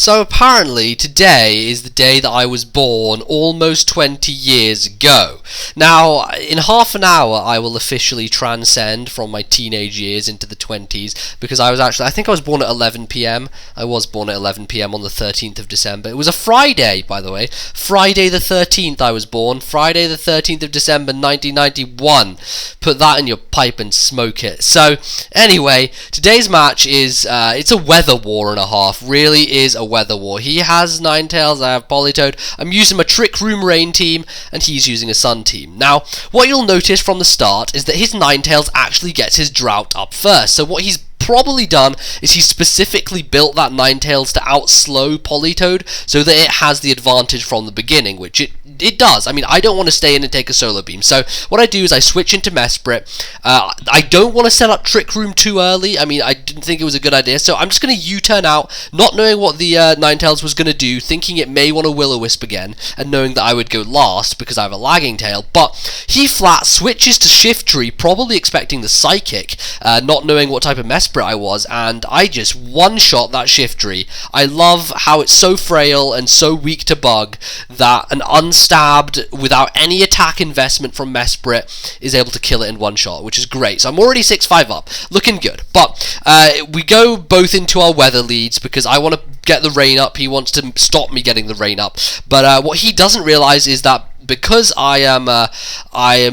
So apparently today is the day that I was born almost 20 years ago. Now, in half an hour I will officially transcend from my teenage years into the 20s, because I think I was born at 11 PM. I was born at 11 PM on the 13th of December. It was a Friday, by the way. Friday the 13th I was born. Friday the 13th of December 1991. Put that in your pipe and smoke it. So, anyway, today's match is, it's a weather war and a half. Really is a weather war. He has Ninetales, I have Politoed. I'm using my Trick Room Rain team, and he's using a Sun team. Now, what you'll notice from the start is that his Ninetales actually gets his drought up first. So what he's probably done is he specifically built that Ninetales to outslow Politoed so that it has the advantage from the beginning, which it does. I mean, I don't want to stay in and take a Solar Beam, so what I do is I switch into Mesprit. I don't want to set up Trick Room too early. I mean, I didn't think it was a good idea, so I'm just going to U-turn out, not knowing what the Ninetales was going to do, thinking it may want to Will-O-Wisp again, and knowing that I would go last because I have a lagging tail, but he flat switches to Shift Tree, probably expecting the Psychic, not knowing what type of Mesprit I was, and I just one-shot that Shift Tree. I love how it's so frail and so weak to bug that an unstabbed, without any attack investment from Mesprit, is able to kill it in one shot, which is great. So I'm already 6-5 up, looking good. But we go both into our weather leads because I want to get the rain up. He wants to stop me getting the rain up. But what he doesn't realize is that because I am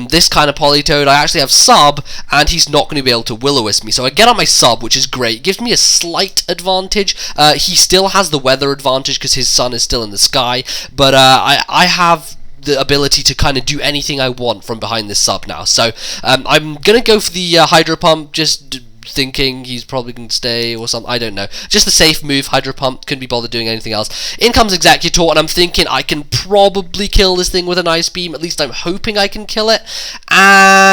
this kind of Politoed, I actually have Sub, and he's not going to be able to Will-O-Wisp me. So I get on my Sub, which is great. It gives me a slight advantage. He still has the weather advantage because his sun is still in the sky, but I have the ability to kind of do anything I want from behind this Sub now. So I'm going to go for the Hydro Pump, just thinking he's probably going to stay or something. I don't know. Just the safe move, Hydro Pump. Couldn't be bothered doing anything else. In comes Executor, and I'm thinking I can probably kill this thing with an Ice Beam. At least I'm hoping I can kill it. And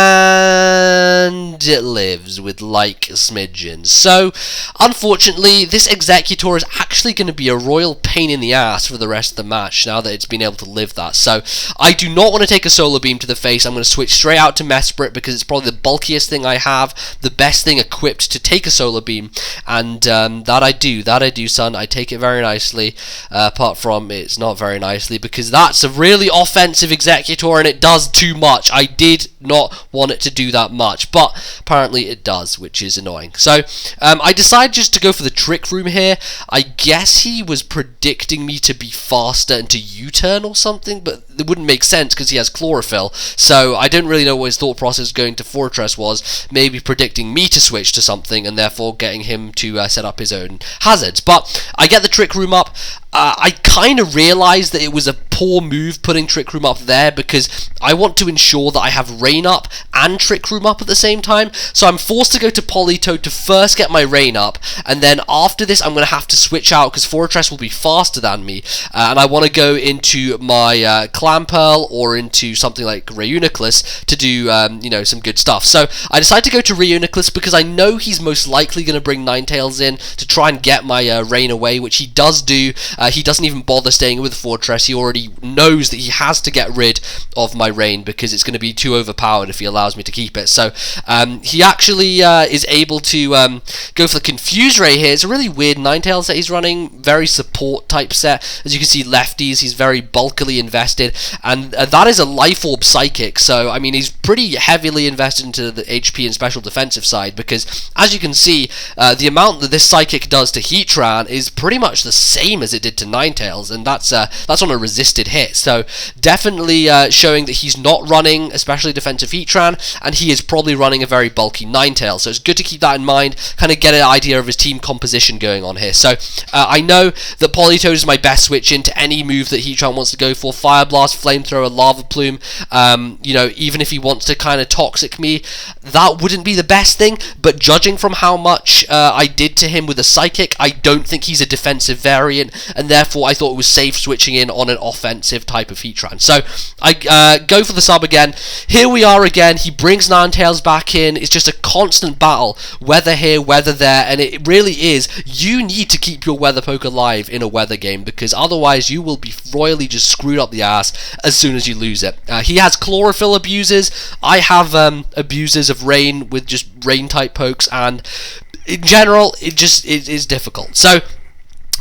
it lives with like smidgens. So, unfortunately, this Executor is actually going to be a royal pain in the ass for the rest of the match now that it's been able to live that. So, I do not want to take a Solar Beam to the face. I'm going to switch straight out to Mesprit because it's probably the bulkiest thing I have, the best thing equipped to take a Solar Beam, and that I do, son. I take it very nicely, apart from it's not very nicely, because that's a really offensive Executor, and it does too much. I did not want it to do that much, but apparently it does, which is annoying. So, I decided just to go for the Trick Room here. I guess he was predicting me to be faster and to U-turn or something, but it wouldn't make sense because he has Chlorophyll, so I don't really know what his thought process going to Fortress was. Maybe predicting me to switch to something and therefore getting him to set up his own hazards. But I get the Trick Room up. I kind of realised that it was a poor move putting Trick Room up there because I want to ensure that I have Rain up and Trick Room up at the same time, so I'm forced to go to Politoed to first get my Rain up, and then after this I'm going to have to switch out because Fortress will be faster than me, and I want to go into my Clamperl or into something like Reuniclus to do you know, some good stuff. So I decided to go to Reuniclus because I know he's most likely going to bring Ninetales in to try and get my Rain away, which he does do. He doesn't even bother staying with Fortress. He already knows that he has to get rid of my Rain because it's going to be too overpowered if he allows me to keep it. So he actually is able to go for the Confuse Ray here. It's a really weird Ninetales that he's running, very support type set. As you can see, lefties, he's very bulkily invested, and that is a Life Orb Psychic, so I mean he's pretty heavily invested into the HP and special defensive side because, as you can see, the amount that this Psychic does to Heatran is pretty much the same as it did to Ninetales, and that's on a resisted hit, so definitely showing that he's not running especially defensive Heatran, and he is probably running a very bulky Ninetales, so it's good to keep that in mind, kind of get an idea of his team composition going on here. So I know that Politoed is my best switch into any move that Heatran wants to go for. Fire Blast, Flamethrower, Lava Plume, you know, even if he wants to kind of Toxic me, that wouldn't be the best thing, but judging from how much I did to him with a Psychic, I don't think he's a defensive variant, and therefore I thought it was safe switching in on an offensive type of Heatran. So I go for the Sub again. Here we are again. He brings Ninetales back in. It's just a constant battle, weather here, weather there, and it really is. You need to keep your weather poke alive in a weather game because otherwise you will be royally just screwed up the ass as soon as you lose it. He has Chlorophyll abuses. I have abuses of Rain with just Rain type pokes, and in general it is difficult. So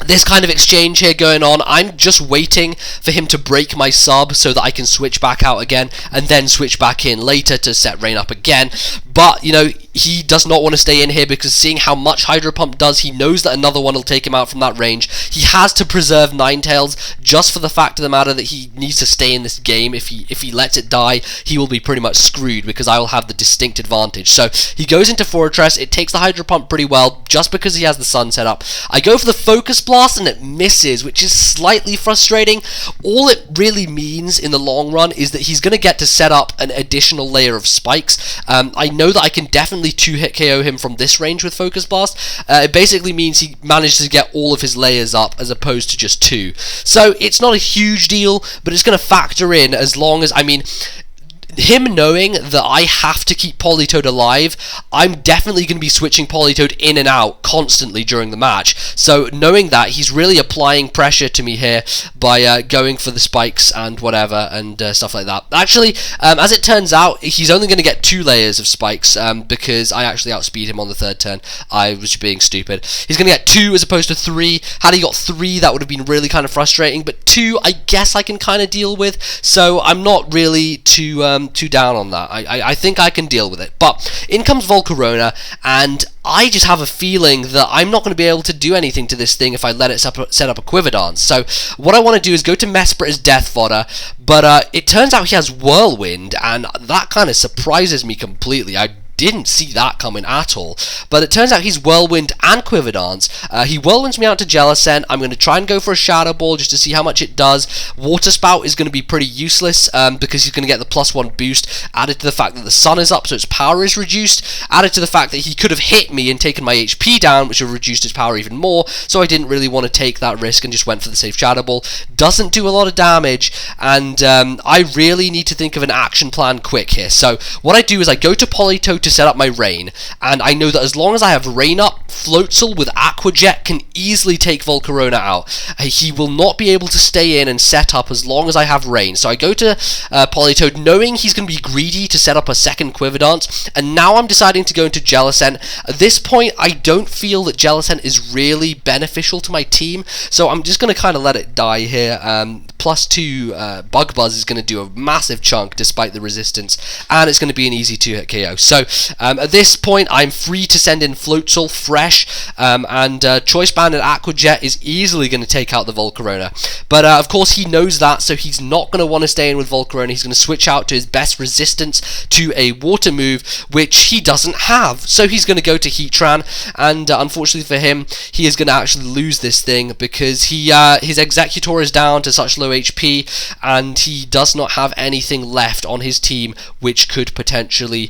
this kind of exchange here going on. I'm just waiting for him to break my sub so that I can switch back out again and then switch back in later to set Rain up again. But, you know, he does not want to stay in here because seeing how much Hydro Pump does, he knows that another one will take him out from that range. He has to preserve Ninetales just for the fact of the matter that he needs to stay in this game. If he lets it die, he will be pretty much screwed because I will have the distinct advantage. So he goes into Fortress. It takes the Hydro Pump pretty well just because he has the Sun set up. I go for the Focus Blast and it misses, which is slightly frustrating. All it really means in the long run is that he's going to get to set up an additional layer of spikes. I know that I can definitely 2-hit KO him from this range with Focus Blast. It basically means he managed to get all of his layers up as opposed to just 2. So it's not a huge deal, but it's going to factor in as long as, I mean, him knowing that I have to keep Politoed alive, I'm definitely going to be switching Politoed in and out constantly during the match. So knowing that, he's really applying pressure to me here by going for the spikes and whatever and stuff like that. Actually, as it turns out, he's only going to get 2 layers of spikes because I actually outspeed him on the 3rd turn. I was being stupid. He's going to get 2 as opposed to 3. Had he got 3, that would have been really kind of frustrating, but 2, I guess I can kind of deal with, so I'm not really too down on that. I think I can deal with it. But in comes Volcarona, and I just have a feeling that I'm not going to be able to do anything to this thing if I let it set up a Quiver Dance. So what I want to do is go to Mesprit as Death Fodder, but it turns out he has Whirlwind, and that kind of surprises me completely. I didn't see that coming at all, but it turns out he's Whirlwind and Quiver Dance. He Whirlwinds me out to Jellicent. I'm going to try and go for a Shadow Ball just to see how much it does. Water Spout is going to be pretty useless because he's going to get the +1 boost, added to the fact that the sun is up so its power is reduced, added to the fact that he could have hit me and taken my HP down, which would have reduced his power even more, so I didn't really want to take that risk and just went for the safe Shadow Ball. Doesn't do a lot of damage, and I really need to think of an action plan quick here. So what I do is I go to Politoed to set up my Rain, and I know that as long as I have Rain up, Floatzel with Aqua Jet can easily take Volcarona out. He will not be able to stay in and set up as long as I have Rain. So I go to Politoed knowing he's going to be greedy to set up a second Quiver Dance, and now I'm deciding to go into Jellicent. At this point, I don't feel that Jellicent is really beneficial to my team, so I'm just going to kind of let it die here. +2 Bug Buzz is going to do a massive chunk despite the resistance, and it's going to be an easy 2-hit KO. So at this point, I'm free to send in Floatzel fresh, and Choice Band and Aqua Jet is easily going to take out the Volcarona. But of course, he knows that, so he's not going to want to stay in with Volcarona. He's going to switch out to his best resistance to a water move, which he doesn't have. So he's going to go to Heatran, and unfortunately for him, he is going to actually lose this thing because his Executor is down to such low HP, and he does not have anything left on his team which could potentially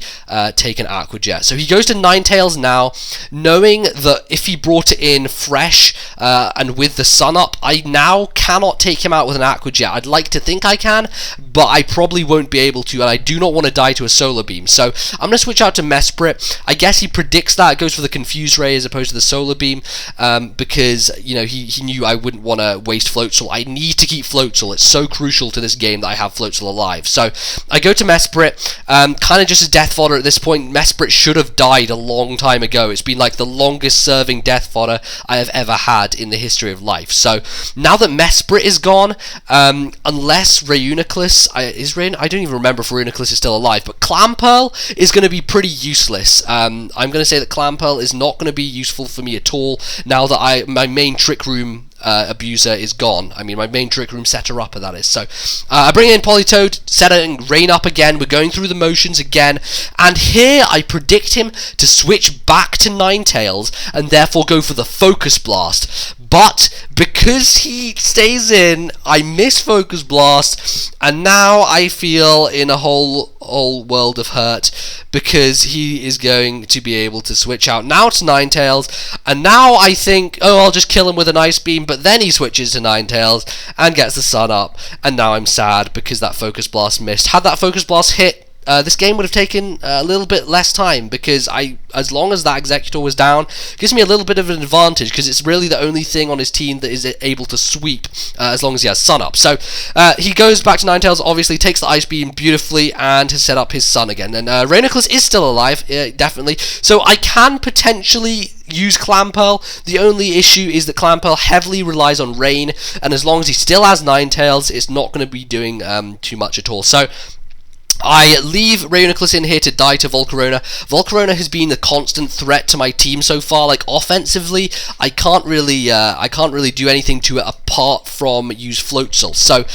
take an Aqua Jet. So he goes to Ninetales now, knowing that if he brought it in fresh and with the sun up, I now cannot take him out with an Aqua Jet. I'd like to think I can, but I probably won't be able to, and I do not want to die to a Solar Beam. So I'm going to switch out to Mesprit. I guess he predicts that, goes for the Confuse Ray as opposed to the Solar Beam, because, you know, he knew I wouldn't want to waste Floatzel. I need to keep Floatzel. It's so crucial to this game that I have Floatzel alive. So I go to Mesprit, kind of just a Death Fodder at this point. Mesprit should have died a long time ago. It's been like the longest serving Death Fodder I have ever had in the history of life. So now that Mesprit is gone, unless Reuniclus, I don't even remember if Reuniclus is still alive, but Clamperl is going to be pretty useless. I'm going to say that Clamperl is not going to be useful for me at all now that my main Trick Room abuser is gone. I mean, my main Trick Room setter upper, that is. So I bring in Politoed, setting Rain up again. We're going through the motions again, and here I predict him to switch back to Ninetales and therefore go for the Focus Blast. But because he stays in, I miss Focus Blast, and now I feel in a whole world of hurt because he is going to be able to switch out now to Ninetales, and now I think, oh, I'll just kill him with an Ice Beam, but then he switches to Ninetales and gets the sun up, and now I'm sad because that Focus Blast missed. Had that Focus Blast hit, this game would have taken a little bit less time, because as long as that Executor was down, it gives me a little bit of an advantage, because it's really the only thing on his team that is able to sweep as long as he has Sun up. So he goes back to Ninetales, obviously takes the Ice Beam beautifully, and has set up his Sun again. And Rayniclus is still alive, definitely. So I can potentially use Clamperl. The only issue is that Clamperl heavily relies on Rain, and as long as he still has Ninetales, it's not going to be doing too much at all. So I leave Rayniclus in here to die to Volcarona. Volcarona has been the constant threat to my team so far. Like, offensively, I can't really do anything to it apart from use Floatzel. So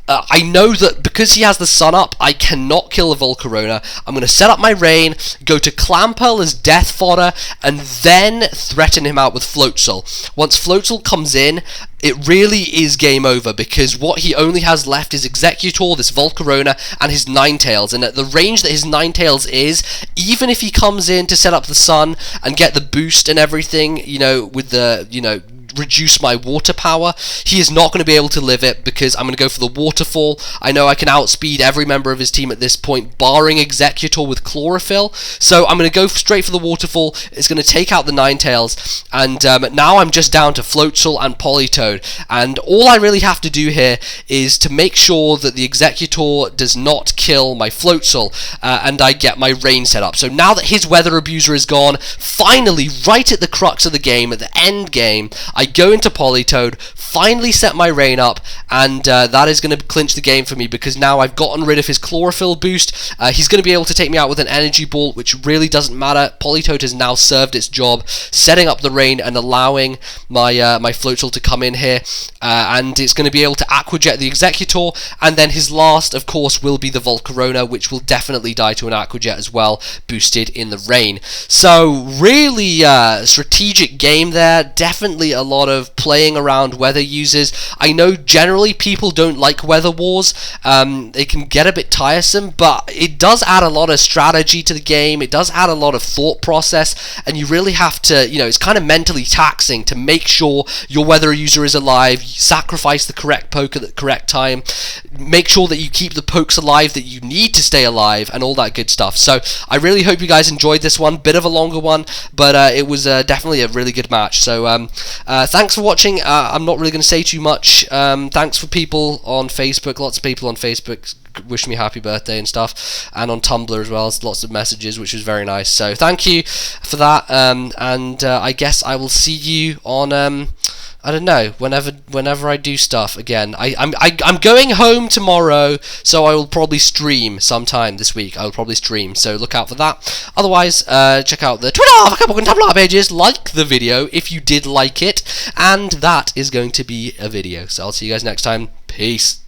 I know that because he has the Sun up, I cannot kill a Volcarona. I'm going to set up my Rain, go to Clamperl as death fodder, and then threaten him out with Floatzel. Once Floatzel comes in, it really is game over, because what he only has left is Executor, this Volcarona, and his Ninetales. And at the range that his Ninetales is, even if he comes in to set up the Sun and get the boost and everything, you know, with the, you know, reduce my water power, he is not going to be able to live it, because I'm going to go for the Waterfall. I know I can outspeed every member of his team at this point, barring Executor with Chlorophyll, so I'm going to go straight for the Waterfall. It's going to take out the Ninetales, and now I'm just down to Floatzel and Politoed, and all I really have to do here is to make sure that the Executor does not kill my Floatzel, and I get my Rain set up. So now that his Weather Abuser is gone, finally, right at the crux of the game, at the end game, I go into Politoed, finally set my Rain up, and that is going to clinch the game for me, because now I've gotten rid of his Chlorophyll boost. He's going to be able to take me out with an Energy Ball, which really doesn't matter. Politoed has now served its job, setting up the Rain and allowing my Floatzel to come in here, and it's going to be able to Aqua Jet the Executor, and then his last, of course, will be the Volcarona, which will definitely die to an Aqua Jet as well, boosted in the Rain. So, really strategic game there, definitely a lot of playing around weather users. I know generally people don't like weather wars, they can get a bit tiresome, but it does add a lot of strategy to the game, it does add a lot of thought process, and you really have to, you know, it's kind of mentally taxing to make sure your weather user is alive, sacrifice the correct poke at the correct time, make sure that you keep the pokes alive that you need to stay alive, and all that good stuff. So I really hope you guys enjoyed this one, bit of a longer one, but it was definitely a really good match. So thanks for watching. I'm not really going to say too much. Thanks for people on Facebook, lots of people on Facebook wish me happy birthday and stuff, and on Tumblr as well, lots of messages, which was very nice, so thank you for that, and I guess I will see you on I don't know, whenever I do stuff again. I'm going home tomorrow, so I will probably stream sometime this week. I will probably stream, so look out for that. Otherwise, check out the Twitter, Facebook, and Tumblr pages. Like the video if you did like it, and that is going to be a video. So I'll see you guys next time. Peace.